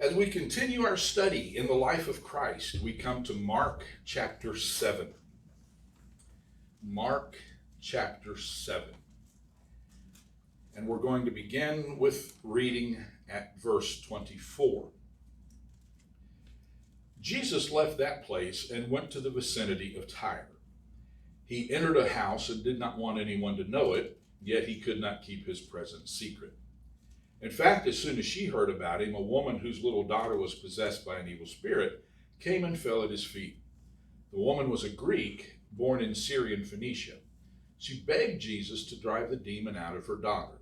As we continue our study in the life of Christ, we come to Mark chapter 7. Mark chapter 7. And we're going to begin with reading at verse 24. Jesus left that place and went to the vicinity of Tyre. He entered a house and did not want anyone to know it, yet he could not keep his presence secret. In fact, as soon as she heard about him, a woman whose little daughter was possessed by an evil spirit came and fell at his feet. The woman was a Greek, born in Syrian Phoenicia. She begged Jesus to drive the demon out of her daughter.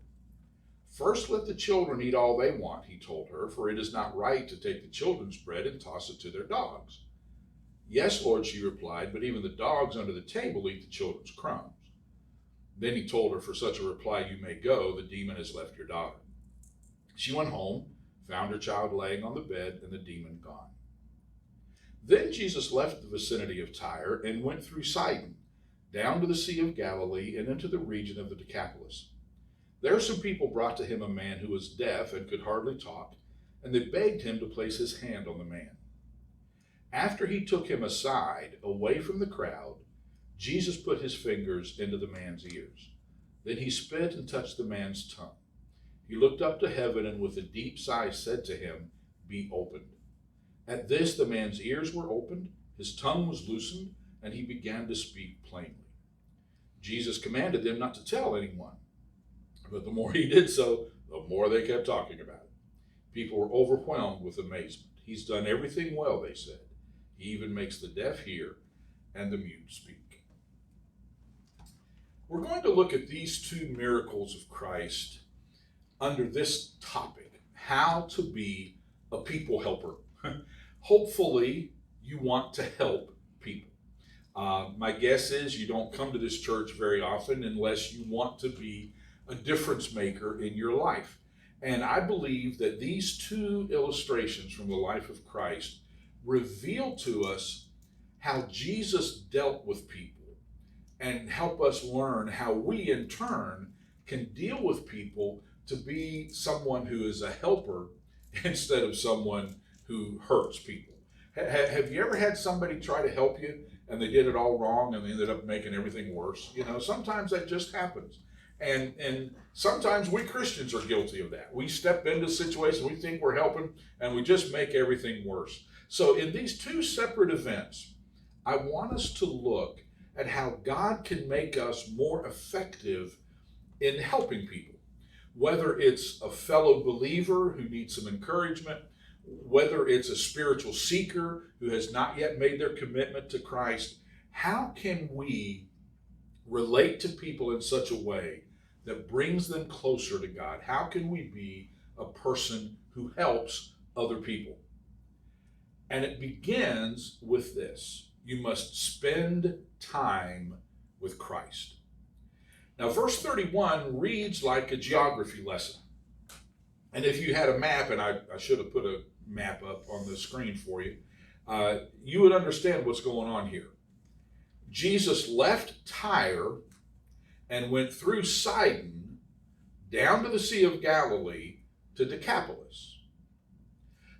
"First let the children eat all they want," he told her, "for it is not right to take the children's bread and toss it to their dogs." "Yes, Lord," she replied, "but even the dogs under the table eat the children's crumbs." Then he told her, "For such a reply you may go, the demon has left your daughter." She went home, found her child laying on the bed, and the demon gone. Then Jesus left the vicinity of Tyre and went through Sidon, down to the Sea of Galilee and into the region of the Decapolis. There some people brought to him a man who was deaf and could hardly talk, and they begged him to place his hand on the man. After he took him aside, away from the crowd, Jesus put his fingers into the man's ears. Then he spit and touched the man's tongue. He looked up to heaven and with a deep sigh said to him, "Be opened." At this the man's ears were opened, his tongue was loosened, and he began to speak plainly. Jesus commanded them not to tell anyone, but the more he did so, the more they kept talking about it. People were overwhelmed with amazement. "He's done everything well," they said. "He even makes the deaf hear and the mute speak." We're going to look at these two miracles of Christ under this topic: how to be a people helper. Hopefully, you want to help people. My guess is you don't come to this church very often unless you want to be a difference maker in your life. And I believe that these two illustrations from the life of Christ reveal to us how Jesus dealt with people and help us learn how we in turn can deal with people to be someone who is a helper instead of someone who hurts people. Have you ever had somebody try to help you and they did it all wrong and they ended up making everything worse? You know, sometimes that just happens. And sometimes we Christians are guilty of that. We step into situations, we think we're helping, and we just make everything worse. So in these two separate events, I want us to look at how God can make us more effective in helping people. Whether it's a fellow believer who needs some encouragement, whether it's a spiritual seeker who has not yet made their commitment to Christ, how can we relate to people in such a way that brings them closer to God? How can we be a person who helps other people? And it begins with this: you must spend time with Christ. Now, verse 31 reads like a geography lesson. And if you had a map, and I should have put a map up on the screen for you, you would understand what's going on here. Jesus left Tyre and went through Sidon, down to the Sea of Galilee, to Decapolis.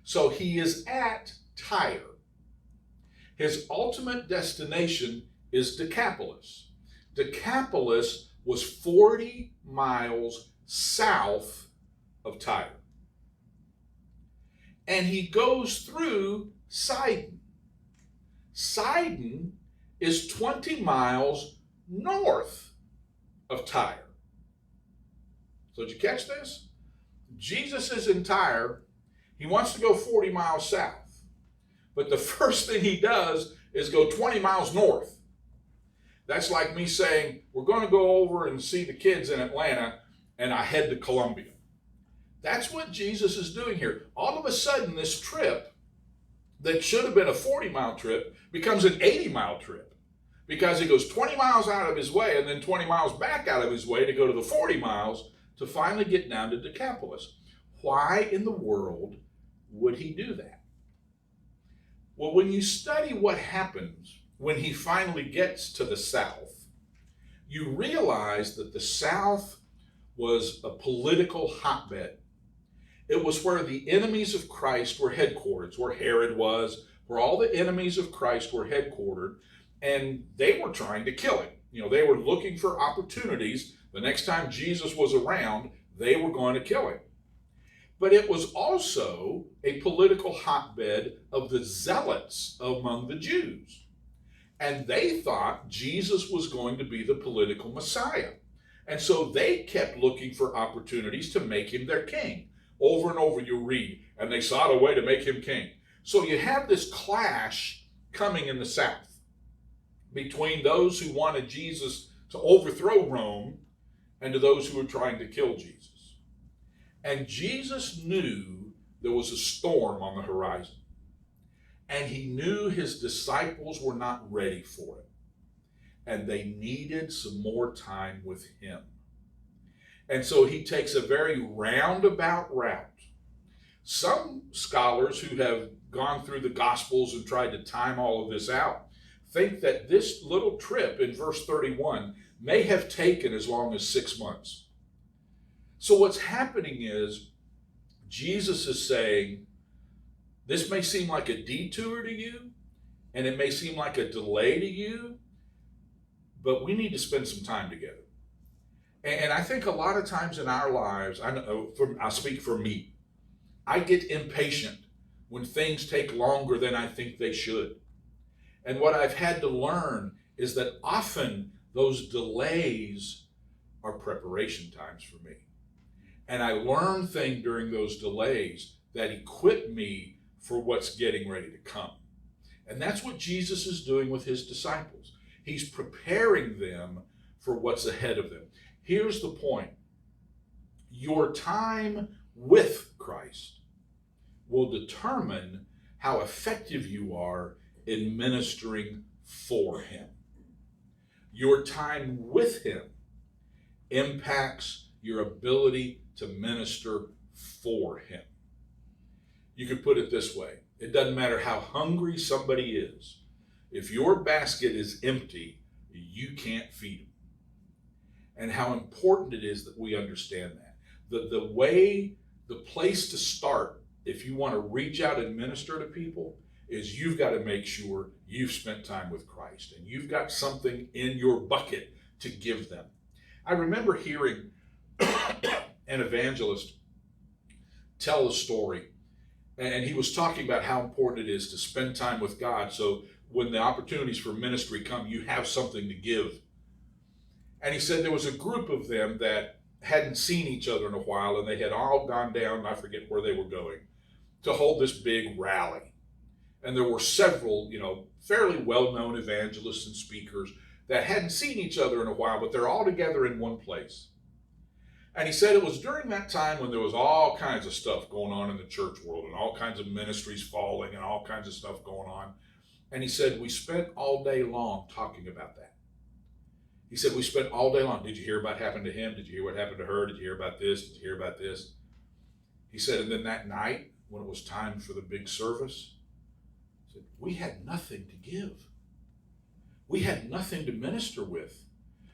So he is at Tyre. His ultimate destination is Decapolis. Decapolis was 40 miles south of Tyre. And he goes through Sidon. Sidon is 20 miles north of Tyre. So did you catch this? Jesus is in Tyre. He wants to go 40 miles south. But the first thing he does is go 20 miles north. That's like me saying, we're going to go over and see the kids in Atlanta, and I head to Columbia. That's what Jesus is doing here. All of a sudden, this trip that should have been a 40-mile trip becomes an 80-mile trip, because he goes 20 miles out of his way and then 20 miles back out of his way to go to the 40 miles to finally get down to Decapolis. Why in the world would he do that? Well, when you study what happens when he finally gets to the South, you realize that the South was a political hotbed. It was where the enemies of Christ were headquartered, where Herod was, where all the enemies of Christ were headquartered, and they were trying to kill him. They were looking for opportunities. The next time Jesus was around, they were going to kill him. But it was also a political hotbed of the zealots among the Jews. And they thought Jesus was going to be the political Messiah. And so they kept looking for opportunities to make him their king. Over and over you read, and they sought a way to make him king. So you have this clash coming in the South between those who wanted Jesus to overthrow Rome and to those who were trying to kill Jesus. And Jesus knew there was a storm on the horizon. And he knew his disciples were not ready for it. And they needed some more time with him. And so he takes a very roundabout route. Some scholars who have gone through the Gospels and tried to time all of this out think that this little trip in verse 31 may have taken as long as 6 months. So what's happening is Jesus is saying, this may seem like a detour to you, and it may seem like a delay to you, but we need to spend some time together. And I think a lot of times in our lives, I speak for me, I get impatient when things take longer than I think they should. And what I've had to learn is that often those delays are preparation times for me. And I learn things during those delays that equip me for what's getting ready to come. And that's what Jesus is doing with his disciples. He's preparing them for what's ahead of them. Here's the point. Your time with Christ will determine how effective you are in ministering for him. Your time with him impacts your ability to minister for him. You could put it this way. It doesn't matter how hungry somebody is. If your basket is empty, you can't feed them. And how important it is that we understand that. The place to start, if you want to reach out and minister to people, is you've got to make sure you've spent time with Christ and you've got something in your bucket to give them. I remember hearing an evangelist tell a story, and he was talking about how important it is to spend time with God so when the opportunities for ministry come, you have something to give. And he said there was a group of them that hadn't seen each other in a while, and they had all gone down, I forget where they were going, to hold this big rally. And there were several, fairly well-known evangelists and speakers that hadn't seen each other in a while, but they're all together in one place. And he said it was during that time when there was all kinds of stuff going on in the church world and all kinds of ministries falling and all kinds of stuff going on. And he said, we spent all day long talking about that. He said, we spent all day long. Did you hear what happened to him? Did you hear what happened to her? Did you hear about this? Did you hear about this? He said, and then that night, when it was time for the big service, he said, we had nothing to give. We had nothing to minister with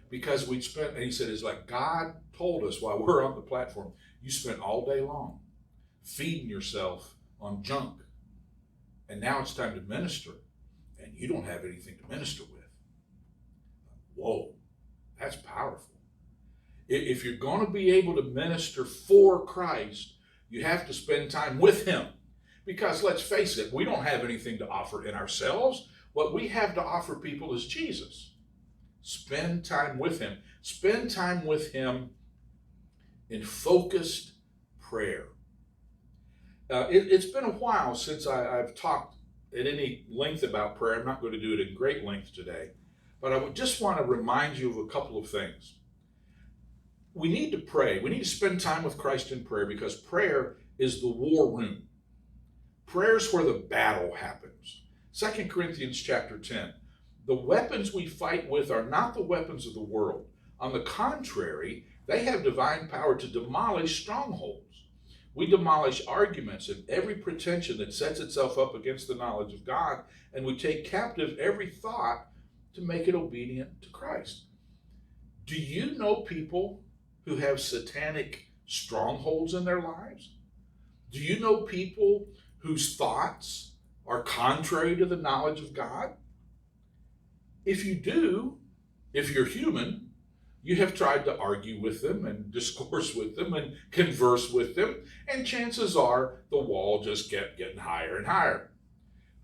because we'd spent, and he said, it's like God told us while we're on the platform, you spent all day long feeding yourself on junk. And now it's time to minister, and you don't have anything to minister with. Whoa, that's powerful. If you're going to be able to minister for Christ, you have to spend time with him. Because let's face it, we don't have anything to offer in ourselves. What we have to offer people is Jesus. Spend time with him. Spend time with him in focused prayer. It's been a while since I've talked at any length about prayer. I'm not going to do it in great length today. But I would just want to remind you of a couple of things. We need to pray. We need to spend time with Christ in prayer because prayer is the war room. Prayer is where the battle happens. 2 Corinthians chapter 10. The weapons we fight with are not the weapons of the world. On the contrary, they have divine power to demolish strongholds. We demolish arguments and every pretension that sets itself up against the knowledge of God, and we take captive every thought to make it obedient to Christ. Do you know people who have satanic strongholds in their lives? Do you know people whose thoughts are contrary to the knowledge of God? If you do, if you're human, you have tried to argue with them and discourse with them and converse with them, and chances are the wall just kept getting higher and higher.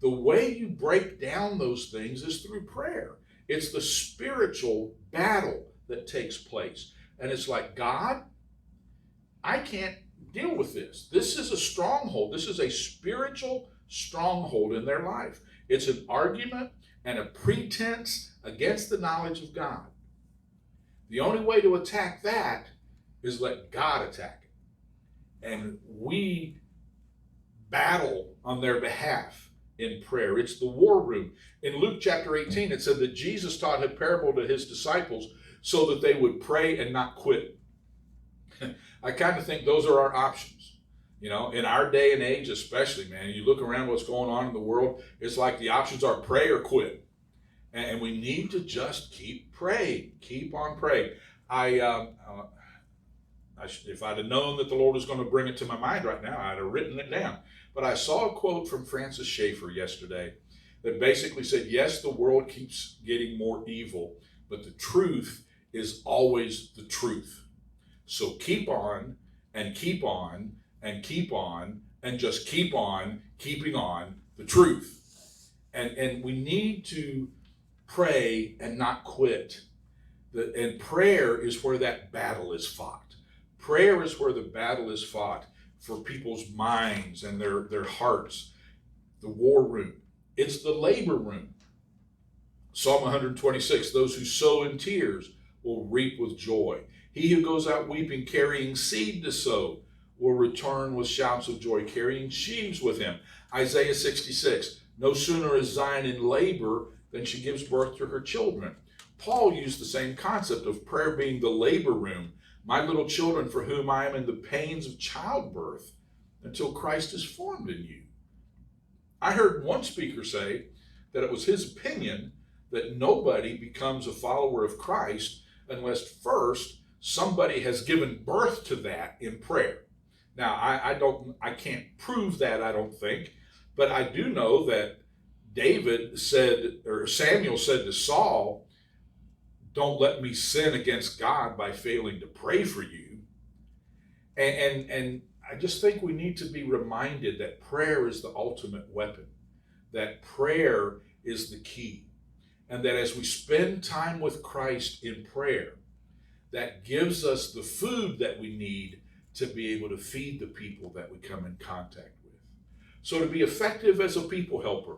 The way you break down those things is through prayer. It's the spiritual battle that takes place. And it's like, God, I can't deal with this. This is a stronghold. This is a spiritual stronghold in their life. It's an argument and a pretense against the knowledge of God. The only way to attack that is let God attack it. And we battle on their behalf in prayer. It's the war room. In Luke chapter 18, it said that Jesus taught a parable to his disciples so that they would pray and not quit. I kind of think those are our options. You know, in our day and age especially, man, you look around what's going on in the world, it's like the options are pray or quit. And we need to just keep praying, keep on praying. If I'd have known that the Lord was going to bring it to my mind right now, I'd have written it down. But I saw a quote from Francis Schaeffer yesterday that basically said, yes, the world keeps getting more evil, but the truth is always the truth. So keep on and keep on and keep on and just keep on keeping on the truth. And we need to pray and not quit. And prayer is where that battle is fought. Prayer is where the battle is fought for people's minds and their hearts. The war room. It's the labor room. Psalm 126, those who sow in tears will reap with joy. He who goes out weeping, carrying seed to sow, will return with shouts of joy, carrying sheaves with him. Isaiah 66, no sooner is Zion in labor than she gives birth to her children. Paul used the same concept of prayer being the labor room. My little children, for whom I am in the pains of childbirth until Christ is formed in you. I heard one speaker say that it was his opinion that nobody becomes a follower of Christ unless first somebody has given birth to that in prayer. Now, I can't prove that, I don't think, but I do know that Samuel said to Saul, don't let me sin against God by failing to pray for you. And I just think we need to be reminded that prayer is the ultimate weapon, that prayer is the key, and that as we spend time with Christ in prayer, that gives us the food that we need to be able to feed the people that we come in contact with. So to be effective as a people helper,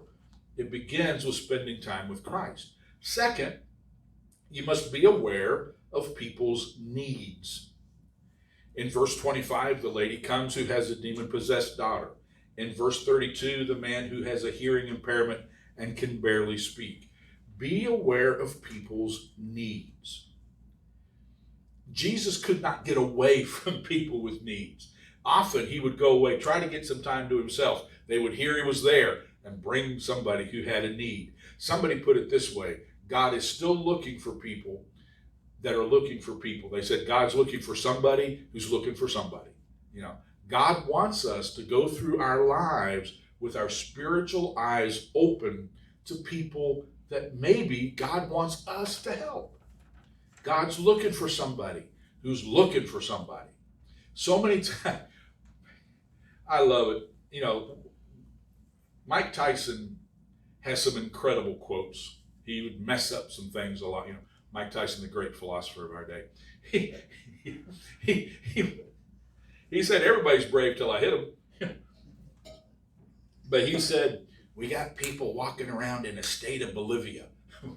it begins with spending time with Christ. Second, you must be aware of people's needs. In verse 25, the lady comes who has a demon-possessed daughter. In verse 32, the man who has a hearing impairment and can barely speak. Be aware of people's needs. Jesus could not get away from people with needs. Often he would go away, try to get some time to himself. They would hear he was there and bring somebody who had a need. Somebody put it this way, God is still looking for people that are looking for people. They said God's looking for somebody who's looking for somebody. You know, God wants us to go through our lives with our spiritual eyes open to people that maybe God wants us to help. God's looking for somebody who's looking for somebody. So many times, I love it. You know, Mike Tyson has some incredible quotes. He would mess up some things a lot. You know, Mike Tyson, the great philosopher of our day. He said, everybody's brave till I hit them. But he said, we got people walking around in a state of Bolivia.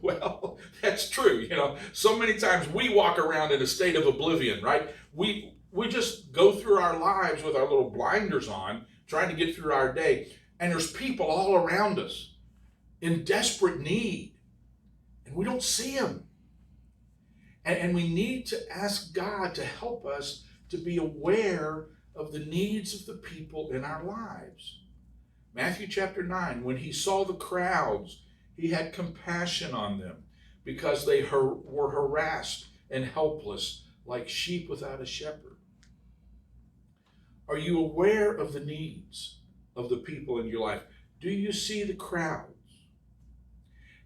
Well, that's true. You know, so many times we walk around in a state of oblivion, right? We just go through our lives with our little blinders on, trying to get through our day. And there's people all around us in desperate need. And we don't see them. And we need to ask God to help us to be aware of the needs of the people in our lives. Matthew chapter 9, when he saw the crowds, he had compassion on them because they were harassed and helpless like sheep without a shepherd. Are you aware of the needs of the people in your life? Do you see the crowds?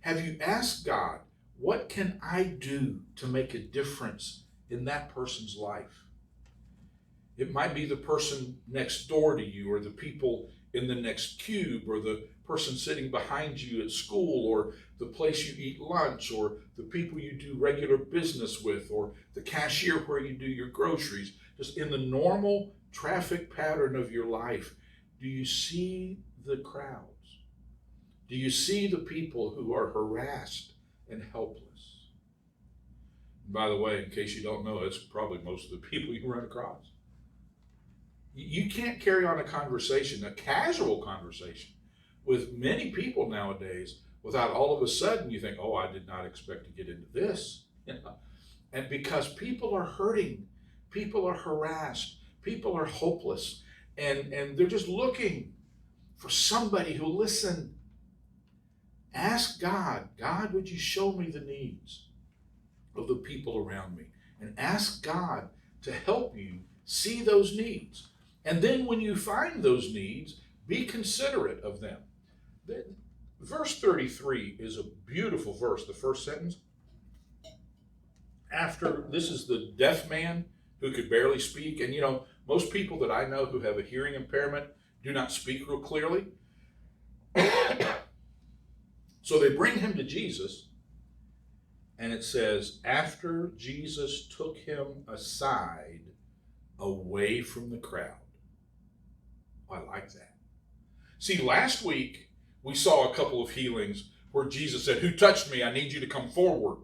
Have you asked God, what can I do to make a difference in that person's life? It might be the person next door to you, or the people in the next cube, or the person sitting behind you at school, or the place you eat lunch, or the people you do regular business with, or the cashier where you do your groceries. Just in the normal traffic pattern of your life, do you see the crowds? Do you see the people who are harassed and helpless? And by the way, in case you don't know, it's probably most of the people you run across. You can't carry on a conversation, a casual conversation, with many people nowadays without all of a sudden you think, oh, I did not expect to get into this. And because people are hurting, people are harassed, people are hopeless, and they're just looking for somebody who'll listen. Ask God, God, would you show me the needs of the people around me? And ask God to help you see those needs. And then when you find those needs, be considerate of them. Verse 33 is a beautiful verse, the first sentence. After, this is the deaf man who could barely speak. And most people that I know who have a hearing impairment do not speak real clearly. So they bring him to Jesus, and it says, after Jesus took him aside, away from the crowd. I like that. See, last week we saw a couple of healings where Jesus said, who touched me? I need you to come forward.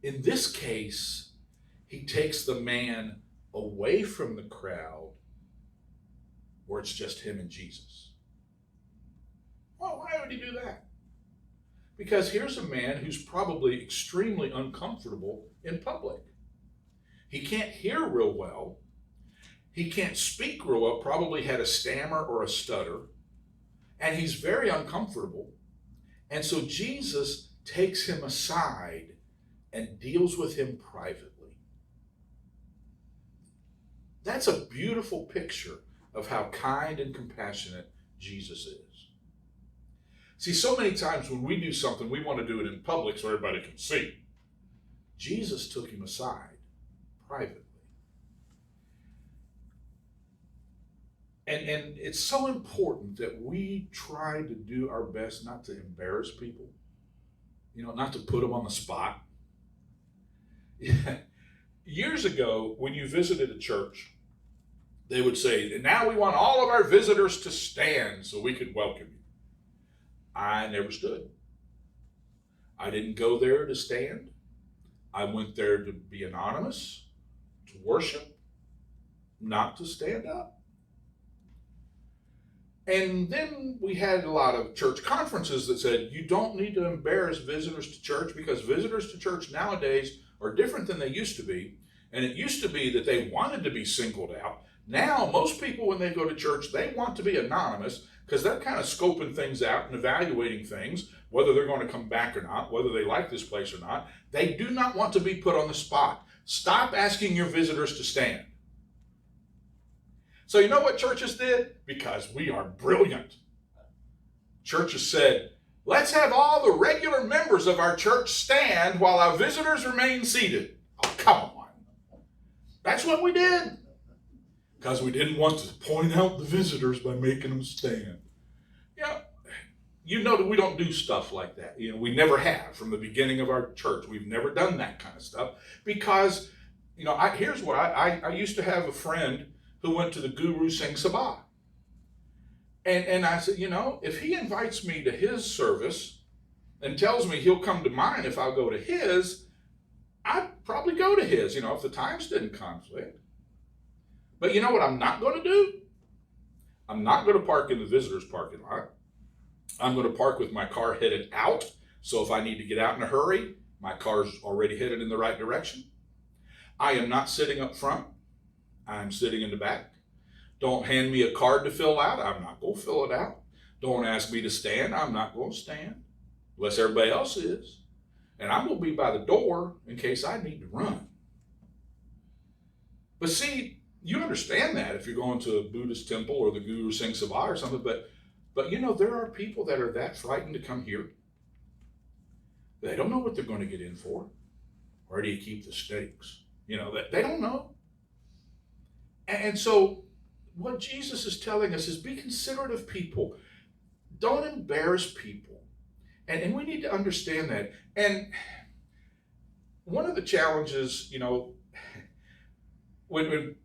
In this case, he takes the man away from the crowd where it's just him and Jesus. Well, why would he do that? Because here's a man who's probably extremely uncomfortable in public. He can't hear real well. He can't speak real well, probably had a stammer or a stutter, and he's very uncomfortable. And so Jesus takes him aside and deals with him privately. That's a beautiful picture of how kind and compassionate Jesus is. See, so many times when we do something, we want to do it in public so everybody can see. Jesus took him aside privately. And it's so important that we try to do our best not to embarrass people, not to put them on the spot. Years ago, when you visited a church, they would say, and now we want all of our visitors to stand so we could welcome you. I never stood. I didn't go there to stand. I went there to be anonymous, to worship, not to stand up. And then we had a lot of church conferences that said, you don't need to embarrass visitors to church, because visitors to church nowadays are different than they used to be. And it used to be that they wanted to be singled out. Now, most people, when they go to church, they want to be anonymous because they're kind of scoping things out and evaluating things, whether they're going to come back or not, whether they like this place or not. They do not want to be put on the spot. Stop asking your visitors to stand. So you know what churches did? Because we are brilliant. Churches said, let's have all the regular members of our church stand while our visitors remain seated. Oh, come on. That's what we did. Because we didn't want to point out the visitors by making them stand. You know that we don't do stuff like that. We never have from the beginning of our church. We've never done that kind of stuff because, here's what I used to have a friend who went to the Guru Singh Sabha. And I said, if he invites me to his service and tells me he'll come to mine if I'll go to his, I'd probably go to his, if the times didn't conflict. But you know what I'm not going to do? I'm not going to park in the visitor's parking lot. I'm going to park with my car headed out. So if I need to get out in a hurry, my car's already headed in the right direction. I am not sitting up front. I'm sitting in the back. Don't hand me a card to fill out. I'm not going to fill it out. Don't ask me to stand. I'm not going to stand unless everybody else is. And I'm going to be by the door in case I need to run. But see, You understand that if you're going to a Buddhist temple or the Guru Singh Sabha or something, but there are people that are that frightened to come here. They don't know what they're going to get in for. Where do you keep the stakes? They don't know. And so what Jesus is telling us is be considerate of people. Don't embarrass people. And we need to understand that. And one of the challenges, when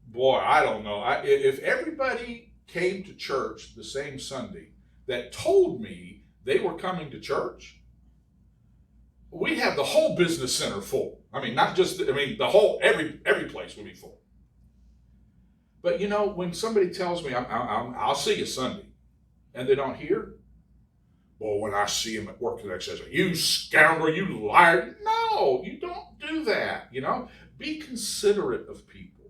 boy, I don't know. If everybody came to church the same Sunday that told me they were coming to church, we'd have the whole business center full. The whole, every place would be full. But when somebody tells me I'll see you Sunday, and they don't hear, well, when I see him at work the next day, I say, you scoundrel, you liar. No, you don't do that. Be considerate of people.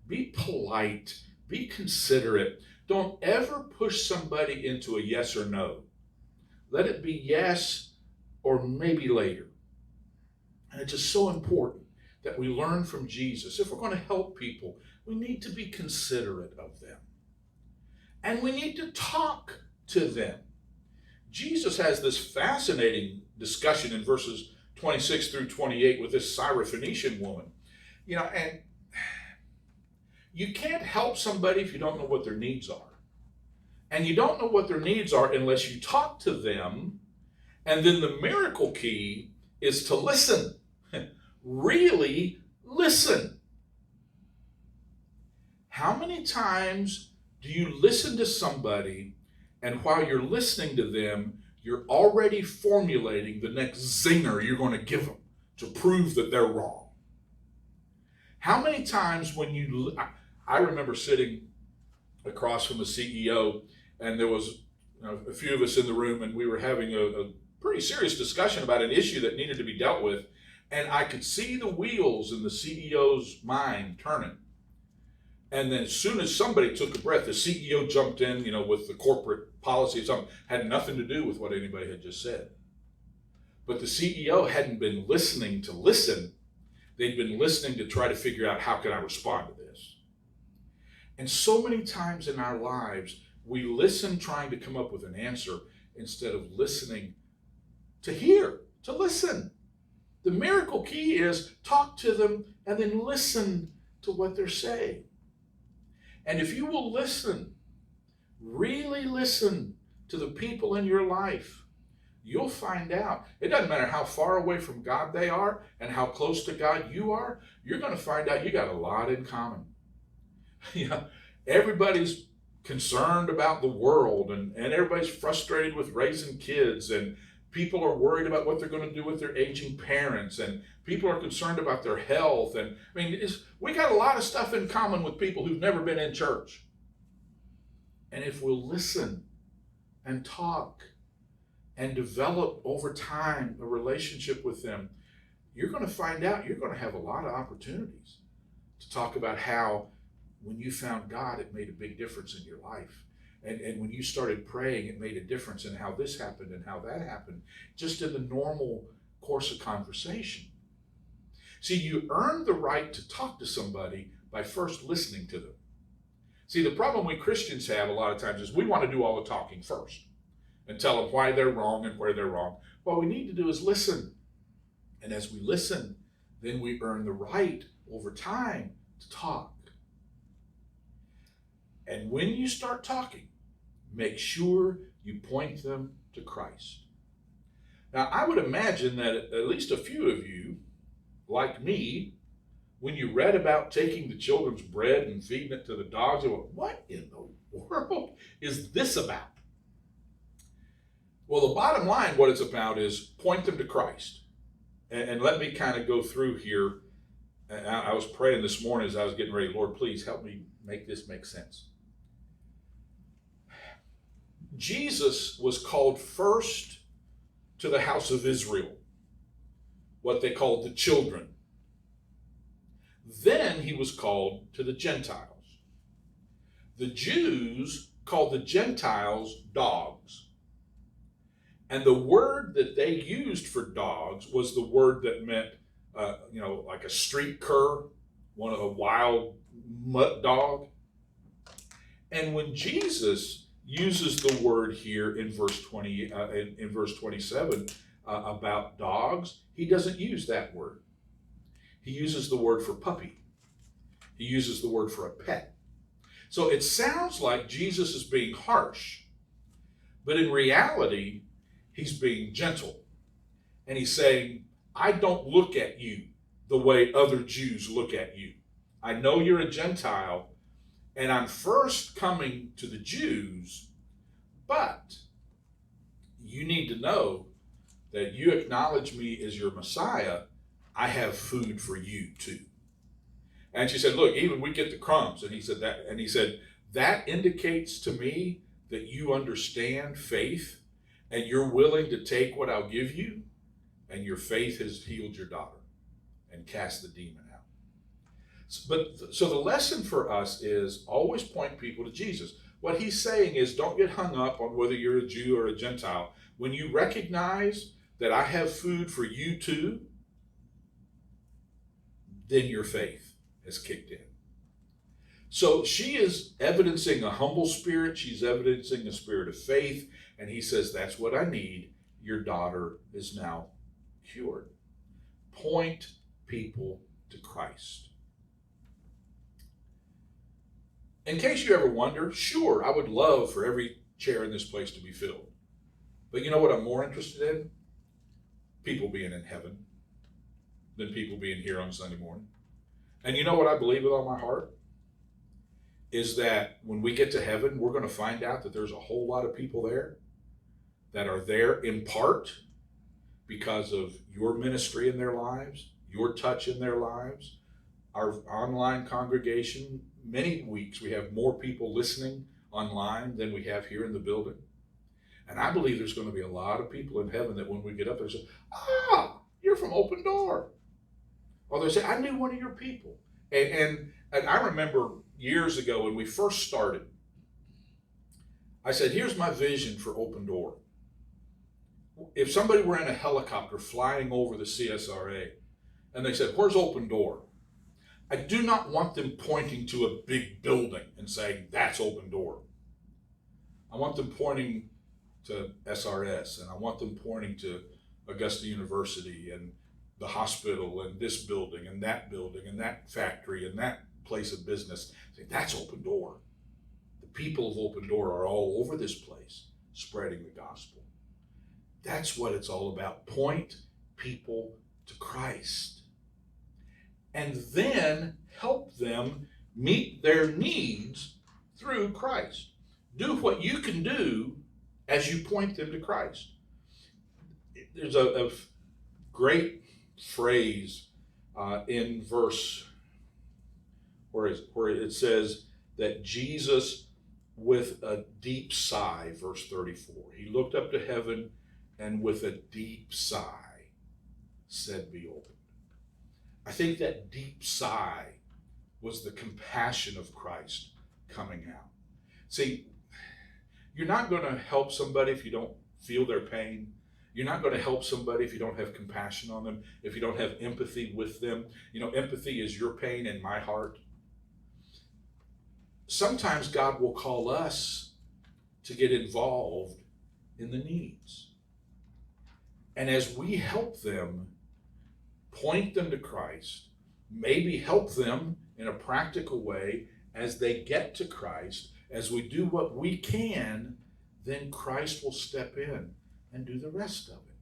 Be polite. Be considerate. Don't ever push somebody into a yes or no. Let it be yes or maybe later. And it's just so important that we learn from Jesus. If we're going to help people, we need to be considerate of them. And we need to talk to them. Jesus has this fascinating discussion in verses 26 through 28 with this Syrophoenician woman. And you can't help somebody if you don't know what their needs are. And you don't know what their needs are unless you talk to them. And then the miracle key is to listen. Really listen. How many times do you listen to somebody, and while you're listening to them, you're already formulating the next zinger you're going to give them to prove that they're wrong? How many times I remember sitting across from the CEO, and there was a few of us in the room, and we were having a pretty serious discussion about an issue that needed to be dealt with, and I could see the wheels in the CEO's mind turning. And then as soon as somebody took a breath, the CEO jumped in, with the corporate policy or something, had nothing to do with what anybody had just said. But the CEO hadn't been listening to listen. They'd been listening to try to figure out, how can I respond to this? And so many times in our lives, we listen trying to come up with an answer instead of listening to hear, to listen. The miracle key is talk to them and then listen to what they're saying. And if you will listen, really listen to the people in your life, you'll find out. It doesn't matter how far away from God they are and how close to God you are, you're going to find out you got a lot in common. Everybody's concerned about the world, and everybody's frustrated with raising kids, and people are worried about what they're going to do with their aging parents, and people are concerned about their health. And we got a lot of stuff in common with people who've never been in church. And if we'll listen and talk and develop over time a relationship with them, you're going to find out you're going to have a lot of opportunities to talk about how when you found God, it made a big difference in your life. And when you started praying, it made a difference in how this happened and how that happened, just in the normal course of conversation. See, you earn the right to talk to somebody by first listening to them. See, the problem we Christians have a lot of times is we want to do all the talking first and tell them why they're wrong and where they're wrong. What we need to do is listen. And as we listen, then we earn the right over time to talk. And when you start talking, make sure you point them to Christ. Now, I would imagine that at least a few of you, like me, when you read about taking the children's bread and feeding it to the dogs, you went, what in the world is this about? Well, the bottom line, what it's about is point them to Christ. And let me kind of go through here. And I was praying this morning as I was getting ready, Lord, please help me make this make sense. Jesus was called first to the house of Israel, what they called the children. Then he was called to the Gentiles. The Jews called the Gentiles dogs. And the word that they used for dogs was the word that meant, like a street cur, one of a wild mutt dog. And when Jesus uses the word here in verse 20, in verse 27 about dogs, he doesn't use that word. He uses the word for puppy. He uses the word for a pet. So it sounds like Jesus is being harsh, but in reality, he's being gentle. And he's saying, I don't look at you the way other Jews look at you. I know you're a Gentile, and I'm first coming to the Jews, but you need to know that you acknowledge me as your Messiah. I have food for you too. And she said, look, even we get the crumbs. And he said, that indicates to me that you understand faith and you're willing to take what I'll give you, and your faith has healed your daughter and cast the demon out. So the lesson for us is always point people to Jesus. What he's saying is, don't get hung up on whether you're a Jew or a Gentile. When you recognize that I have food for you too, then your faith has kicked in. So she is evidencing a humble spirit. She's evidencing a spirit of faith. And he says, that's what I need. Your daughter is now cured. Point people to Christ. In case you ever wonder, sure, I would love for every chair in this place to be filled. But you know what I'm more interested in? People being in heaven than people being here on Sunday morning. And you know what I believe with all my heart? Is that when we get to heaven, we're going to find out that there's a whole lot of people there that are there in part because of your ministry in their lives, your touch in their lives. Our online congregation, many weeks we have more people listening online than we have here in the building. And I believe there's going to be a lot of people in heaven that when we get up there say, you're from Open Door. Or they'll say, I knew one of your people. And I remember years ago when we first started, I said, here's my vision for Open Door. If somebody were in a helicopter flying over the CSRA and they said, where's Open Door? I do not want them pointing to a big building and saying, that's Open Door. I want them pointing to SRS, and I want them pointing to Augusta University and the hospital and this building and that factory and that place of business. Say, that's Open Door. The people of Open Door are all over this place spreading the gospel. That's what it's all about. Point people to Christ. And then help them meet their needs through Christ. Do what you can do as you point them to Christ. There's a great phrase in verse where it says that Jesus, with a deep sigh, verse 34, he looked up to heaven and with a deep sigh said, be opened. I think that deep sigh was the compassion of Christ coming out. See, you're not going to help somebody if you don't feel their pain. You're not going to help somebody if you don't have compassion on them, if you don't have empathy with them. You know, empathy is your pain and my heart. Sometimes God will call us to get involved in the needs. And as we help them, point them to Christ, maybe help them in a practical way as they get to Christ, as we do what we can, then Christ will step in and do the rest of it.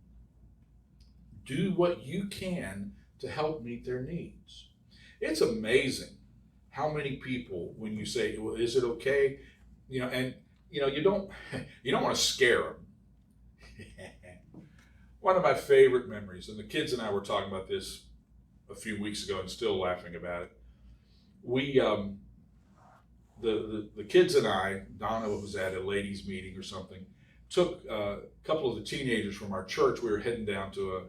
Do what you can to help meet their needs. It's amazing how many people, when you say, well, is it okay? You don't want to scare them. One of my favorite memories, and the kids and I were talking about this a few weeks ago and still laughing about it. We, the kids and I, Donna was at a ladies' meeting or something, took a couple of the teenagers from our church. We were heading down to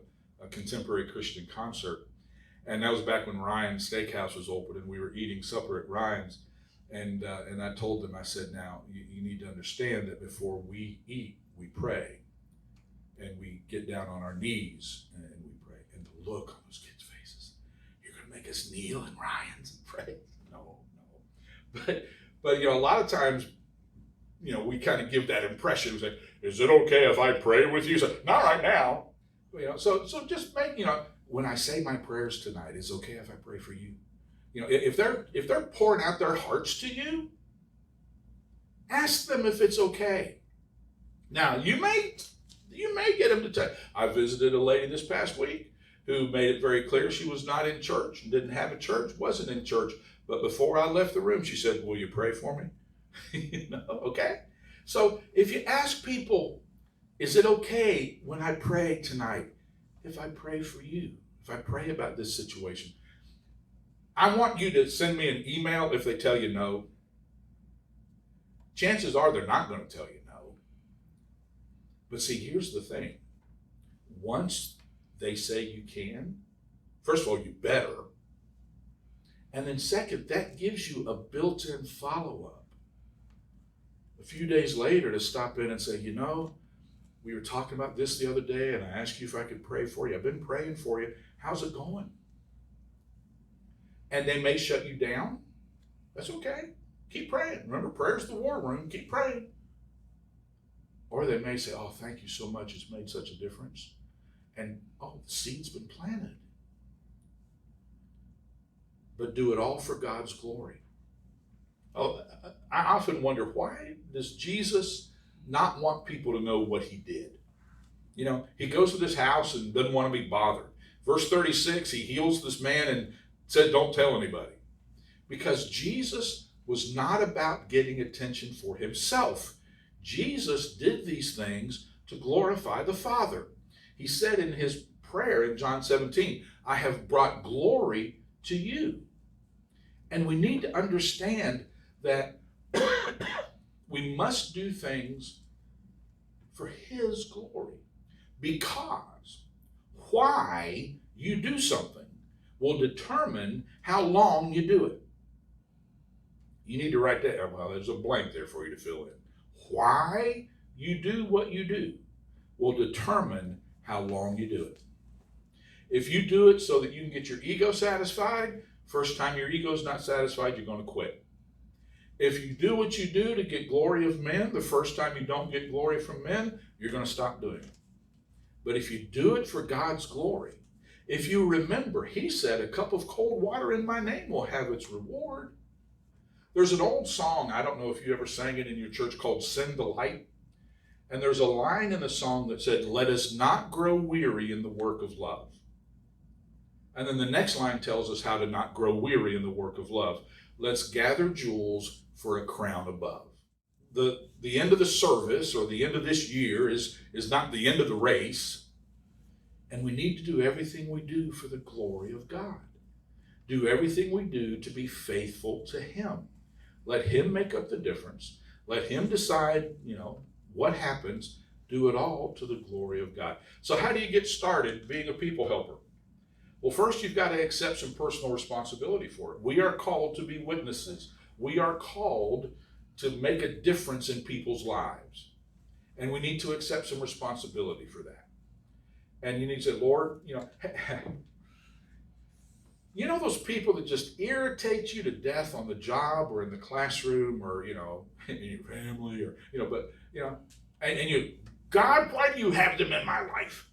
a contemporary Christian concert. And that was back when Ryan's Steakhouse was open and we were eating supper at Ryan's. And I told them, I said, now, you need to understand that before we eat, we pray. And we get down on our knees and we pray. And the look on those kids' faces, you're going to make us kneel in Ryan's and pray? No. But a lot of times, we kind of give that impression. We say, is it okay if I pray with you? So, not right now. So just make, when I say my prayers tonight, is it okay if I pray for you? If they're pouring out their hearts to you, ask them if it's okay. Now, you may get them to tell you. I visited a lady this past week who made it very clear she was not in church, didn't have a church, wasn't in church. But before I left the room, she said, will you pray for me? Okay? So if you ask people, is it okay when I pray tonight, if I pray for you, if I pray about this situation? I want you to send me an email if they tell you no. Chances are they're not going to tell you no. But see, here's the thing. Once they say you can, first of all, you better. And then second, that gives you a built-in follow-up. A few days later to stop in and say, we were talking about this the other day and I asked you if I could pray for you. I've been praying for you. How's it going? And they may shut you down. That's okay. Keep praying. Remember, prayer's the war room. Keep praying. Or they may say, oh, thank you so much. It's made such a difference. And, the seed's been planted. But do it all for God's glory. I often wonder, why does Jesus not want people to know what he did? He goes to this house and doesn't want to be bothered. Verse 36, he heals this man and said, don't tell anybody. Because Jesus was not about getting attention for himself. Jesus did these things to glorify the Father. He said in his prayer in John 17, I have brought glory to you. And we need to understand that we must do things for his glory. Because why you do something will determine how long you do it. You need to write that. Well, there's a blank there for you to fill in. Why you do what you do will determine how long you do it. If you do it so that you can get your ego satisfied, first time your ego's not satisfied, you're going to quit. If you do what you do to get glory of men, the first time you don't get glory from men, you're going to stop doing it. But if you do it for God's glory, if you remember, he said, a cup of cold water in my name will have its reward. There's an old song, I don't know if you ever sang it in your church, called Send the Light. And there's a line in the song that said, let us not grow weary in the work of love. And then the next line tells us how to not grow weary in the work of love. Let's gather jewels for a crown above. The end of the service or the end of this year is not the end of the race. And we need to do everything we do for the glory of God. Do everything we do to be faithful to him. Let him make up the difference. Let him decide, what happens. Do it all to the glory of God. So how do you get started being a people helper? Well, first you've got to accept some personal responsibility for it. We are called to be witnesses. We are called to make a difference in people's lives. And we need to accept some responsibility for that. And you need to say, Lord, those people that just irritate you to death on the job or in the classroom or, in your family or, God, why do you have them in my life?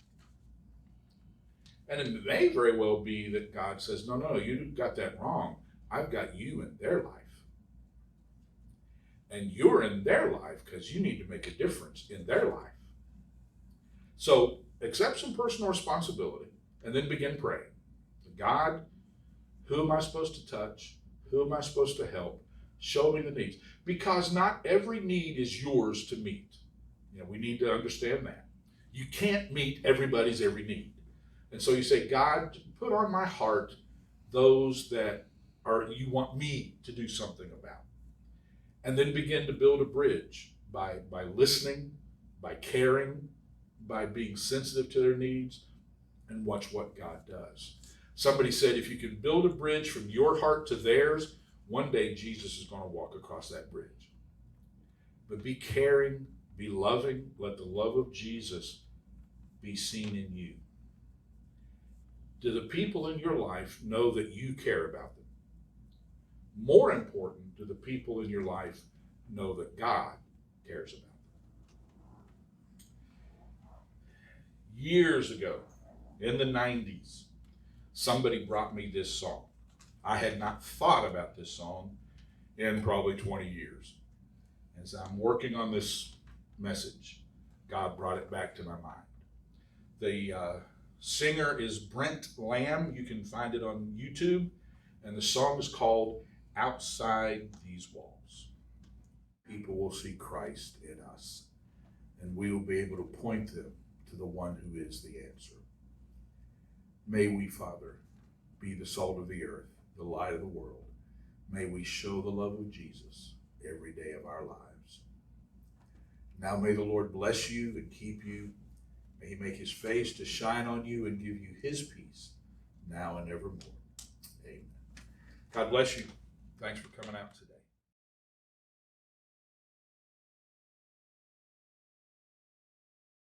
And it may very well be that God says, no, you got that wrong. I've got you in their life. And you're in their life because you need to make a difference in their life. So accept some personal responsibility and then begin praying. God, who am I supposed to touch? Who am I supposed to help? Show me the needs. Because not every need is yours to meet. We need to understand that. You can't meet everybody's every need. And so you say, God, put on my heart those that you want me to do something about. And then begin to build a bridge by listening, by caring, by being sensitive to their needs, and watch what God does. Somebody said, if you can build a bridge from your heart to theirs, one day Jesus is going to walk across that bridge. But be caring, be loving, let the love of Jesus be seen in you. Do the people in your life know that you care about them? More important, do the people in your life know that God cares about them? Years ago, in the 90s, somebody brought me this song. I had not thought about this song in probably 20 years. As I'm working on this message, God brought it back to my mind. The singer is Brent Lamb. You can find it on YouTube. And the song is called Outside These Walls. People will see Christ in us, and we will be able to point them to the one who is the answer. May we, Father, be the salt of the earth, the light of the world. May we show the love of Jesus every day of our lives. Now may the Lord bless you and keep you. May he make his face to shine on you and give you his peace now and evermore. Amen. God bless you. Thanks for coming out today.